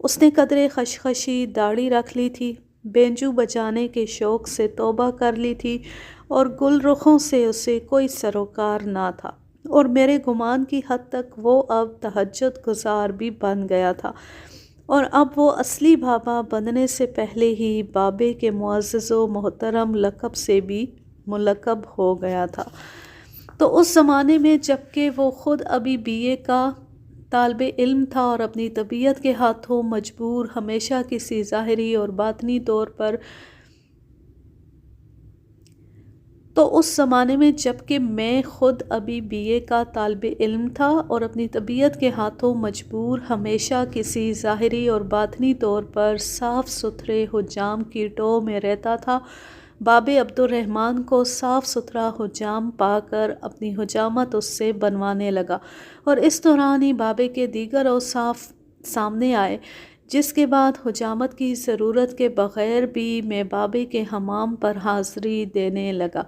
اس نے قدرے خشخشی داڑھی رکھ لی تھی، بینجو بجانے کے شوق سے توبہ کر لی تھی، اور گل رخوں سے اسے کوئی سروکار نہ تھا، اور میرے گمان کی حد تک وہ اب تہجد گزار بھی بن گیا تھا، اور اب وہ اصلی بابا بننے سے پہلے ہی بابے کے معزز و محترم لقب سے بھی ملقب ہو گیا تھا۔ تو اس زمانے میں جب کہ وہ خود ابھی BA کا طالب علم تھا اور اپنی طبیعت کے ہاتھوں مجبور ہمیشہ کسی ظاہری اور باطنی طور پر اس زمانے میں جب کہ میں خود ابھی BA کا طالب علم تھا اور اپنی طبیعت کے ہاتھوں مجبور ہمیشہ کسی ظاہری اور باطنی طور پر صاف ستھرے حجام کی ٹو میں رہتا تھا، بابے عبدالرحمن کو صاف ستھرا حجام پا کر اپنی حجامت اس سے بنوانے لگا، اور اس دوران ہی بابے کے دیگر اوصاف سامنے آئے، جس کے بعد حجامت کی ضرورت کے بغیر بھی میں بابے کے حمام پر حاضری دینے لگا۔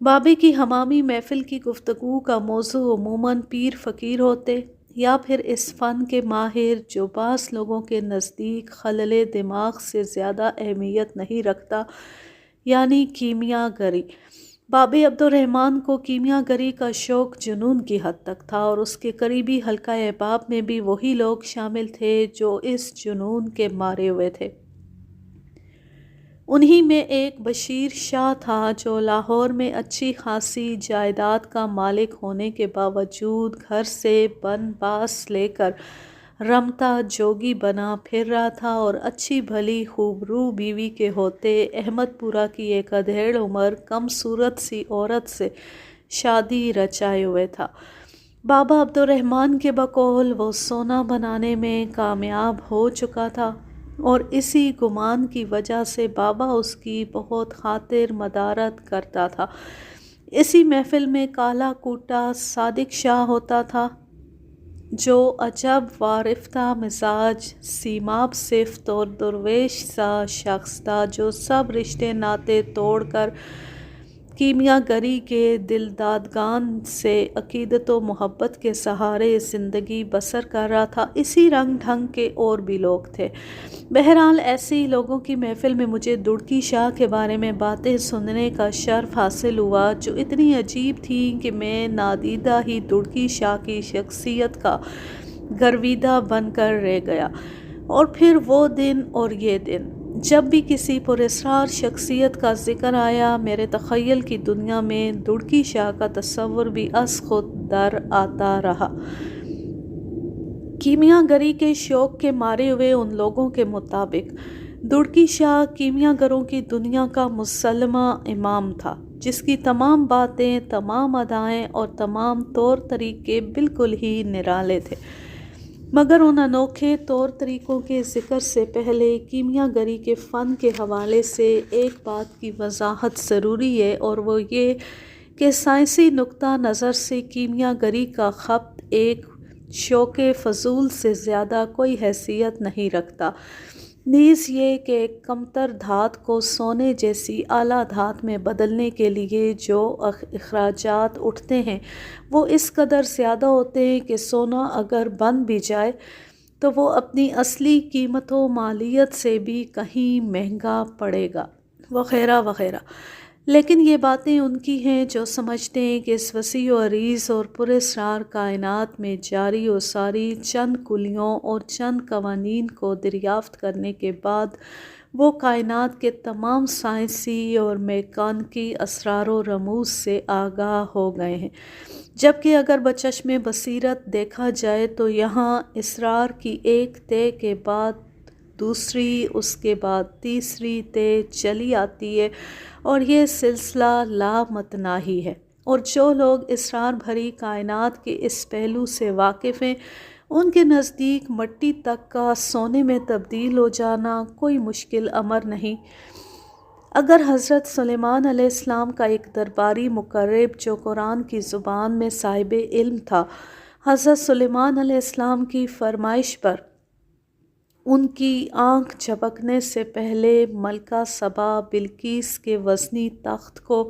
بابے کی حمامی محفل کی گفتگو کا موضوع عموماً پیر فقیر ہوتے یا پھر اس فن کے ماہر جو بعض لوگوں کے نزدیک خلل دماغ سے زیادہ اہمیت نہیں رکھتا، یعنی کیمیا گری۔ بابے عبدالرحمن کو کیمیا گری کا شوق جنون کی حد تک تھا، اور اس کے قریبی حلقہ احباب میں بھی وہی لوگ شامل تھے جو اس جنون کے مارے ہوئے تھے۔ انہی میں ایک بشیر شاہ تھا جو لاہور میں اچھی خاصی جائیداد کا مالک ہونے کے باوجود گھر سے بن باس لے کر رمتا جوگی بنا پھر رہا تھا، اور اچھی بھلی خوبرو بیوی کے ہوتے احمد پورہ کی ایک ادھیڑ عمر کم صورت سی عورت سے شادی رچائے ہوئے تھا۔ بابا عبدالرحمن کے بقول وہ سونا بنانے میں کامیاب ہو چکا تھا، اور اسی گمان کی وجہ سے بابا اس کی بہت خاطر مدارت کرتا تھا۔ اسی محفل میں کالا کوٹا صادق شاہ ہوتا تھا، جو عجب وارفتہ مزاج، سیماب صفت اور درویش سا شخص تھا، جو سب رشتے ناطے توڑ کر کیمیا گری کے دلدادگان سے عقیدت و محبت کے سہارے زندگی بسر کر رہا تھا۔ اسی رنگ ڈھنگ کے اور بھی لوگ تھے۔ بہرحال ایسے ہی لوگوں کی محفل میں مجھے دڑکی شاہ کے بارے میں باتیں سننے کا شرف حاصل ہوا، جو اتنی عجیب تھیں کہ میں نادیدہ ہی دڑکی شاہ کی شخصیت کا گرویدہ بن کر رہ گیا۔ اور پھر وہ دن اور یہ دن، جب بھی کسی پراسرار شخصیت کا ذکر آیا، میرے تخیل کی دنیا میں دڑکی شاہ کا تصور بھی از خود در آتا رہا۔ کیمیا گری کے شوق کے مارے ہوئے ان لوگوں کے مطابق دڑکی شاہ کیمیا گروں کی دنیا کا مسلمہ امام تھا، جس کی تمام باتیں، تمام ادائیں اور تمام طور طریقے بالکل ہی نرالے تھے۔ مگر ان انوکھے طور طریقوں کے ذکر سے پہلے کیمیا گری کے فن کے حوالے سے ایک بات کی وضاحت ضروری ہے، اور وہ یہ کہ سائنسی نقطہ نظر سے کیمیا گری کا خبط ایک شوق فضول سے زیادہ کوئی حیثیت نہیں رکھتا، نیز یہ کہ ایک کمتر دھات کو سونے جیسی اعلیٰ دھات میں بدلنے کے لیے جو اخراجات اٹھتے ہیں وہ اس قدر زیادہ ہوتے ہیں کہ سونا اگر بن بھی جائے تو وہ اپنی اصلی قیمت و مالیت سے بھی کہیں مہنگا پڑے گا، وغیرہ وغیرہ۔ لیکن یہ باتیں ان کی ہیں جو سمجھتے ہیں کہ اس وسیع و عریض اور پراسرار کائنات میں جاری و ساری چند کلیوں اور چند قوانین کو دریافت کرنے کے بعد وہ کائنات کے تمام سائنسی اور میکانیکی اسرار و رموز سے آگاہ ہو گئے ہیں، جبکہ اگر بچشم بصیرت دیکھا جائے تو یہاں اسرار کی ایک طے کے بعد دوسری، اس کے بعد تیسری طے چلی آتی ہے، اور یہ سلسلہ لامتناہی ہے، اور جو لوگ اسرار بھری کائنات کے اس پہلو سے واقف ہیں ان کے نزدیک مٹی تک کا سونے میں تبدیل ہو جانا کوئی مشکل امر نہیں۔ اگر حضرت سلیمان علیہ السلام کا ایک درباری مقرب جو قرآن کی زبان میں صاحب علم تھا، حضرت سلیمان علیہ السلام کی فرمائش پر ان کی آنکھ جھپکنے سے پہلے ملکہ سبا بلقیس کے وزنی تخت کو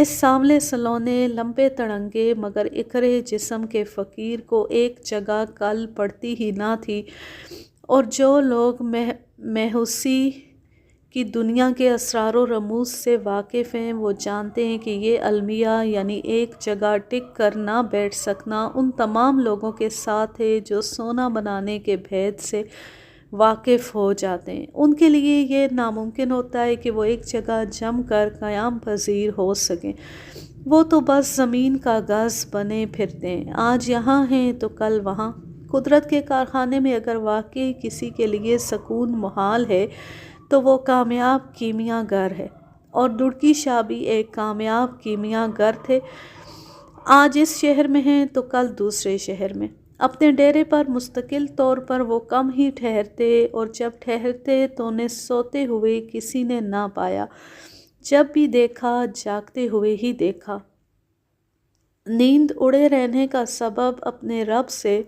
اس سانولے سلونے لمبے تڑنگے مگر اکرے جسم کے فقیر کو ایک جگہ کل پڑتی ہی نہ تھی، اور جو لوگ مہوسی کی دنیا کے اسرار و رموز سے واقف ہیں وہ جانتے ہیں کہ یہ المیہ یعنی ایک جگہ ٹک کر نہ بیٹھ سکنا ان تمام لوگوں کے ساتھ ہے جو سونا بنانے کے بھید سے واقف ہو جاتے ہیں۔ ان کے لیے یہ ناممکن ہوتا ہے کہ وہ ایک جگہ جم کر قیام پذیر ہو سکیں۔ وہ تو بس زمین کا گز بنے پھرتے ہیں، آج یہاں ہیں تو کل وہاں۔ قدرت کے کارخانے میں اگر واقعی کسی کے لیے سکون محال ہے تو وہ کامیاب کیمیا گر ہے، اور دڑکی شاہ بھی ایک کامیاب کیمیا گر تھے۔ آج اس شہر میں ہیں تو کل دوسرے شہر میں۔ اپنے ڈیرے پر مستقل طور پر وہ کم ہی ٹھہرتے، اور جب ٹھہرتے تو انہیں سوتے ہوئے کسی نے نہ پایا، جب بھی دیکھا جاگتے ہوئے ہی دیکھا۔ نیند اڑے رہنے کا سبب اپنے رب سے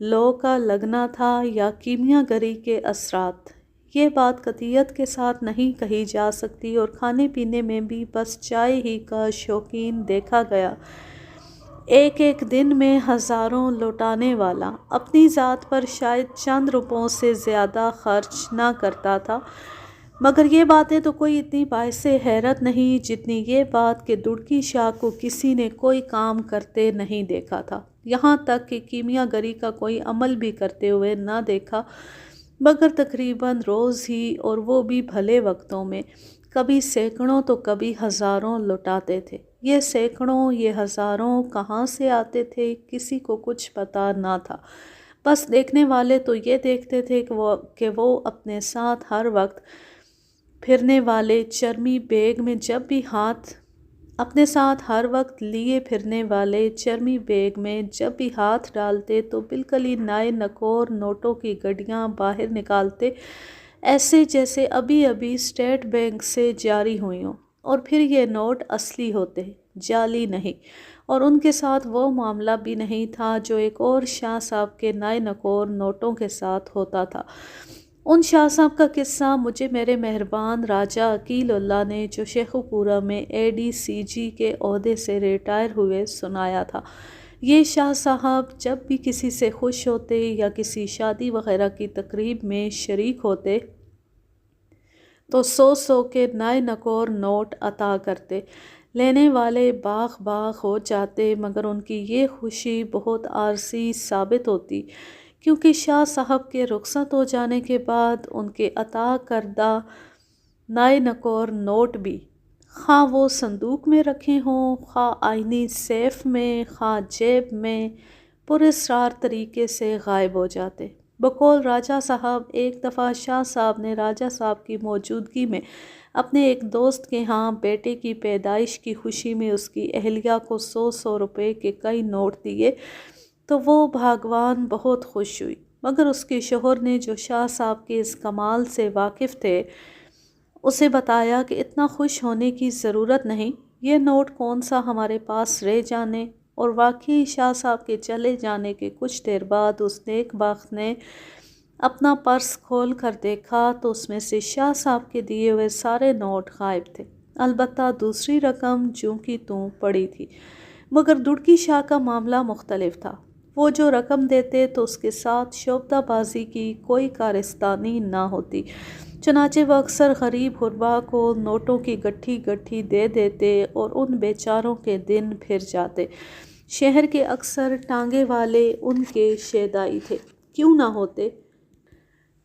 لو کا لگنا تھا یا کیمیا گری کے اثرات، یہ بات قطعیت کے ساتھ نہیں کہی جا سکتی، اور کھانے پینے میں بھی بس چائے ہی کا شوقین دیکھا گیا۔ ایک ایک دن میں ہزاروں لوٹانے والا اپنی ذات پر شاید چند روپوں سے زیادہ خرچ نہ کرتا تھا، مگر یہ باتیں تو کوئی اتنی باعث حیرت نہیں جتنی یہ بات کہ دڑکی شاہ کو کسی نے کوئی کام کرتے نہیں دیکھا تھا، یہاں تک کہ کیمیا گری کا کوئی عمل بھی کرتے ہوئے نہ دیکھا، مگر تقریباً روز ہی، اور وہ بھی بھلے وقتوں میں، کبھی سینکڑوں تو کبھی ہزاروں لوٹاتے تھے۔ یہ سینکڑوں یہ ہزاروں کہاں سے آتے تھے کسی کو کچھ پتہ نہ تھا، بس دیکھنے والے تو یہ دیکھتے تھے کہ وہ اپنے ساتھ ہر وقت پھرنے والے چرمی بیگ میں جب بھی ہاتھ اپنے ساتھ ہر وقت لیے پھرنے والے چرمی بیگ میں جب بھی ہاتھ ڈالتے تو بالکل ہی نئے نکور نوٹوں کی گڈیاں باہر نکالتے، ایسے جیسے ابھی ابھی اسٹیٹ بینک سے جاری ہوئی ہوں، اور پھر یہ نوٹ اصلی ہوتے، جعلی نہیں، اور ان کے ساتھ وہ معاملہ بھی نہیں تھا جو ایک اور شاہ صاحب کے نئے نکور نوٹوں کے ساتھ ہوتا تھا۔ ان شاہ صاحب کا قصہ مجھے میرے مہربان راجہ عقیل اللہ نے جو شیخو پورہ میں ADCG کے عہدے سے ریٹائر ہوئے سنایا تھا۔ یہ شاہ صاحب جب بھی کسی سے خوش ہوتے یا کسی شادی وغیرہ کی تقریب میں شریک ہوتے تو 100 کے نئے نکور نوٹ عطا کرتے، لینے والے باغ باغ ہو جاتے، مگر ان کی یہ خوشی بہت عارضی ثابت ہوتی، کیونکہ شاہ صاحب کے رخصت ہو جانے کے بعد ان کے عطا کردہ نئے نکور نوٹ بھی، خواہ وہ صندوق میں رکھے ہوں، خواہ آئینی سیف میں، خواہ جیب میں، پراسرار طریقے سے غائب ہو جاتے۔ بقول راجہ صاحب، ایک دفعہ شاہ صاحب نے راجہ صاحب کی موجودگی میں اپنے ایک دوست کے ہاں بیٹے کی پیدائش کی خوشی میں اس کی اہلیہ کو 100 روپے کے کئی نوٹ دیے تو وہ بھاگوان بہت خوش ہوئی، مگر اس کے شوہر نے جو شاہ صاحب کے اس کمال سے واقف تھے اسے بتایا کہ اتنا خوش ہونے کی ضرورت نہیں، یہ نوٹ کون سا ہمارے پاس رہ جانے، اور واقعی شاہ صاحب کے چلے جانے کے کچھ دیر بعد اس نیک بخت نے اپنا پرس کھول کر دیکھا تو اس میں سے شاہ صاحب کے دیے ہوئے سارے نوٹ غائب تھے، البتہ دوسری رقم جوں کی توں پڑی تھی، مگر دڑکی شاہ کا معاملہ مختلف تھا، وہ جو رقم دیتے تو اس کے ساتھ شعبدہ بازی کی کوئی کارستانی نہ ہوتی، چنانچہ وہ اکثر غریب غربا کو نوٹوں کی گٹھی گٹھی دے دیتے اور ان بیچاروں کے دن پھر جاتے۔ شہر کے اکثر ٹانگے والے ان کے شیدائی تھے، کیوں نہ ہوتے،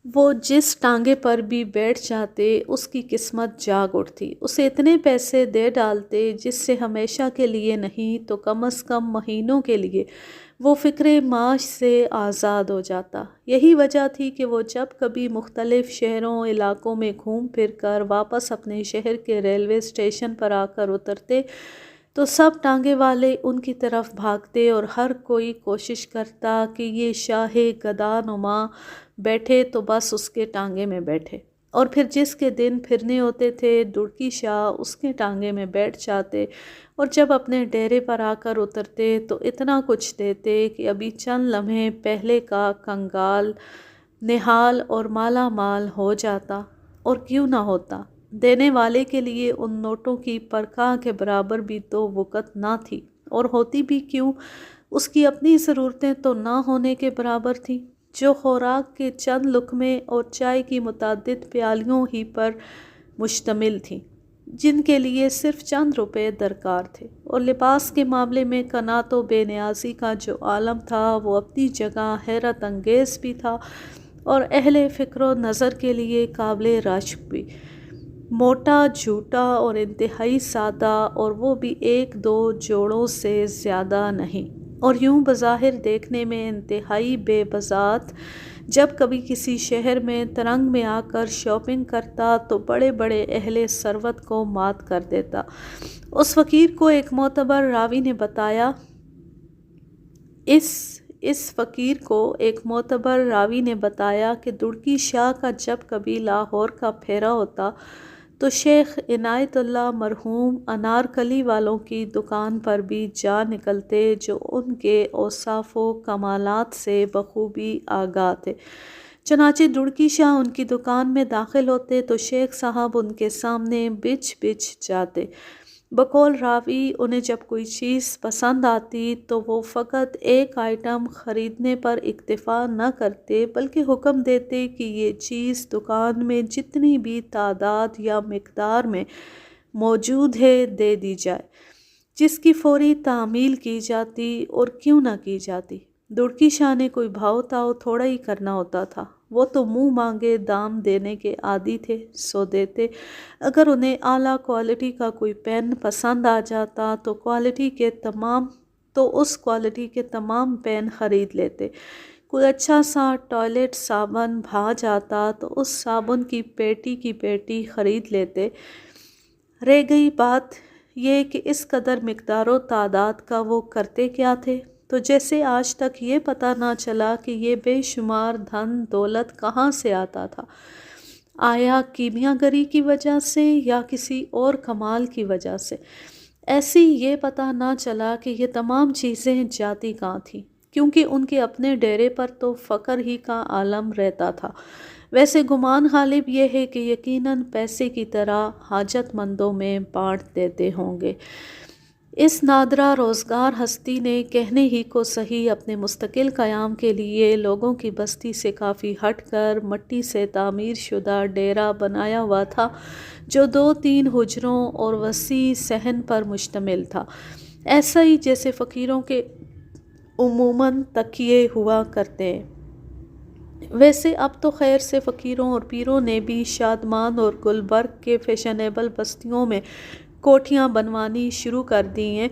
وہ جس ٹانگے پر بھی بیٹھ جاتے اس کی قسمت جاگ اٹھتی، اسے اتنے پیسے دے ڈالتے جس سے ہمیشہ کے لیے نہیں تو کم از کم مہینوں کے لیے وہ فکر معاش سے آزاد ہو جاتا۔ یہی وجہ تھی کہ وہ جب کبھی مختلف شہروں علاقوں میں گھوم پھر کر واپس اپنے شہر کے ریلوے اسٹیشن پر آ کر اترتے تو سب ٹانگے والے ان کی طرف بھاگتے اور ہر کوئی کوشش کرتا کہ یہ شاہ گدا نما بیٹھے تو بس اس کے ٹانگے میں بیٹھے، اور پھر جس کے دن پھرنے ہوتے تھے دڑکی شاہ اس کے ٹانگے میں بیٹھ جاتے، اور جب اپنے ڈیرے پر آ کر اترتے تو اتنا کچھ دیتے کہ ابھی چند لمحے پہلے کا کنگال نہال اور مالا مال ہو جاتا، اور کیوں نہ ہوتا، دینے والے کے لیے ان نوٹوں کی پرکھا کے برابر بھی تو وقت نہ تھی، اور ہوتی بھی کیوں، اس کی اپنی ضرورتیں تو نہ ہونے کے برابر تھیں، جو خوراک کے چند لقمے اور چائے کی متعدد پیالیوں ہی پر مشتمل تھیں، جن کے لیے صرف چند روپے درکار تھے۔ اور لباس کے معاملے میں قناعت و بے نیازی کا جو عالم تھا وہ اپنی جگہ حیرت انگیز بھی تھا اور اہل فکر و نظر کے لیے قابل رشک بھی۔ موٹا، جھوٹا اور انتہائی سادہ، اور وہ بھی ایک دو جوڑوں سے زیادہ نہیں، اور یوں بظاہر دیکھنے میں انتہائی بے بضاعت۔ جب کبھی کسی شہر میں ترنگ میں آ کر شاپنگ کرتا تو بڑے بڑے اہل ثروت کو مات کر دیتا۔ اس فقیر کو ایک معتبر راوی نے بتایا اس فقیر کو ایک معتبر راوی نے بتایا کہ دڑکی شاہ کا جب کبھی لاہور کا پھیرا ہوتا تو شیخ عنایت اللہ مرحوم انارکلی والوں کی دکان پر بھی جا نکلتے، جو ان کے اوصاف و کمالات سے بخوبی آگاہ تھے۔ چنانچہ دڑکی شاہ ان کی دکان میں داخل ہوتے تو شیخ صاحب ان کے سامنے بچھ بچھ جاتے۔ بقول راوی انہیں جب کوئی چیز پسند آتی تو وہ فقط ایک آئٹم خریدنے پر اکتفا نہ کرتے، بلکہ حکم دیتے کہ یہ چیز دکان میں جتنی بھی تعداد یا مقدار میں موجود ہے دے دی جائے، جس کی فوری تعمیل کی جاتی، اور کیوں نہ کی جاتی۔ دڑکی شاہ نے کوئی بھاؤ تاؤ تھوڑا ہی کرنا ہوتا تھا، وہ تو منہ مانگے دام دینے کے عادی تھے، سو دیتے۔ اگر انہیں اعلیٰ کوالٹی کا کوئی پین پسند آ جاتا تو اس کوالٹی کے تمام پین خرید لیتے۔ کوئی اچھا سا ٹوائلٹ صابن بھا جاتا تو اس صابن کی پیٹی خرید لیتے۔ رہ گئی بات یہ کہ اس قدر مقدار و تعداد کا وہ کرتے کیا تھے؟ تو جیسے آج تک یہ پتہ نہ چلا کہ یہ بے شمار دھن دولت کہاں سے آتا تھا، آیا کیمیا گری کی وجہ سے یا کسی اور کمال کی وجہ سے، ایسی یہ پتہ نہ چلا کہ یہ تمام چیزیں جاتی کہاں تھیں، کیونکہ ان کے اپنے ڈیرے پر تو فقر ہی کا عالم رہتا تھا۔ ویسے گمان غالب یہ ہے کہ یقیناً پیسے کی طرح حاجت مندوں میں بانٹ دیتے ہوں گے۔ اس نادرہ روزگار ہستی نے کہنے ہی کو صحیح اپنے مستقل قیام کے لیے لوگوں کی بستی سے کافی ہٹ کر مٹی سے تعمیر شدہ ڈیرہ بنایا ہوا تھا، جو 2-3 حجروں اور وسیع صحن پر مشتمل تھا، ایسا ہی جیسے فقیروں کے عموماً تکیے ہوا کرتے ہیں۔ ویسے اب تو خیر سے فقیروں اور پیروں نے بھی شادمان اور گلبرگ کے فیشنیبل بستیوں میں کوٹھیاں بنوانی شروع کر دی ہیں۔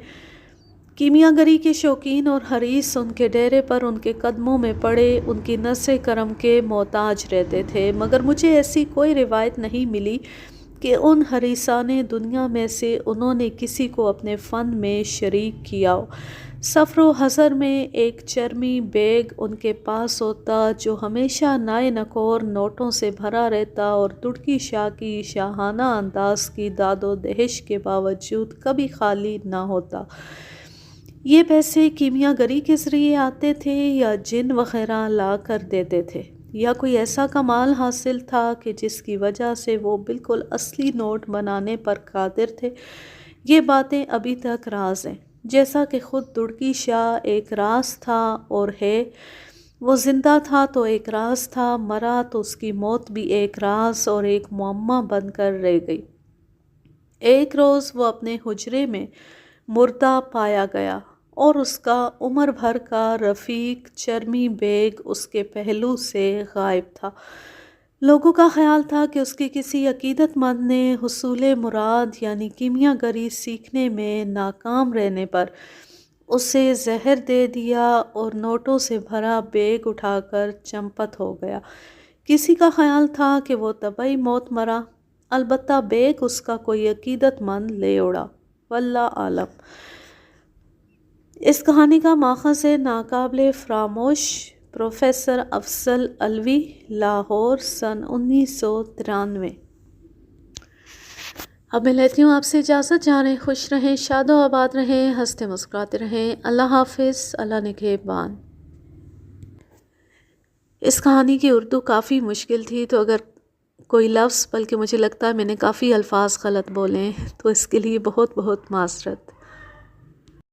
کیمیا گری کے شوقین اور حریص ان کے ڈیرے پر ان کے قدموں میں پڑے ان کی نظر کرم کے محتاج رہتے تھے، مگر مجھے ایسی کوئی روایت نہیں ملی کہ ان حریصان دنیا میں سے انہوں نے کسی کو اپنے فن میں شریک کیا ہو۔ سفر و حضر میں ایک چرمی بیگ ان کے پاس ہوتا جو ہمیشہ نائے نکور نوٹوں سے بھرا رہتا اور دڑکی شاہ کی شاہانہ انداز کی داد و دہش کے باوجود کبھی خالی نہ ہوتا۔ یہ پیسے کیمیا گری کے ذریعے آتے تھے یا جن وغیرہ لا کر دیتے تھے، یا کوئی ایسا کمال حاصل تھا کہ جس کی وجہ سے وہ بالکل اصلی نوٹ بنانے پر قادر تھے؟ یہ باتیں ابھی تک راز ہیں، جیسا کہ خود دڑکی شاہ ایک راز تھا اور ہے۔ وہ زندہ تھا تو ایک راز تھا، مرا تو اس کی موت بھی ایک راز اور ایک معمہ بن کر رہ گئی۔ ایک روز وہ اپنے حجرے میں مردہ پایا گیا اور اس کا عمر بھر کا رفیق چرمی بیگ اس کے پہلو سے غائب تھا۔ لوگوں کا خیال تھا کہ اس کے کسی عقیدت مند نے حصول مراد یعنی کیمیا گری سیکھنے میں ناکام رہنے پر اسے زہر دے دیا اور نوٹوں سے بھرا بیگ اٹھا کر چمپت ہو گیا۔ کسی کا خیال تھا کہ وہ طبعی موت مرا، البتہ بیگ اس کا کوئی عقیدت مند لے اڑا، واللہ اعلم۔ اس کہانی کا ماخذ ہے ناقابل فراموش پروفیسر افضل علوی، لاہور، سن 1993۔ اب میں لیتی ہوں آپ سے اجازت، جا رہے خوش رہیں، شاد و آباد رہیں، ہنستے مسکراتے رہیں، اللہ حافظ، اللہ نگہبان۔ اس کہانی کی اردو کافی مشکل تھی، تو اگر کوئی لفظ، بلکہ مجھے لگتا ہے میں نے کافی الفاظ غلط بولے ہیں، تو اس کے لیے بہت بہت معذرت۔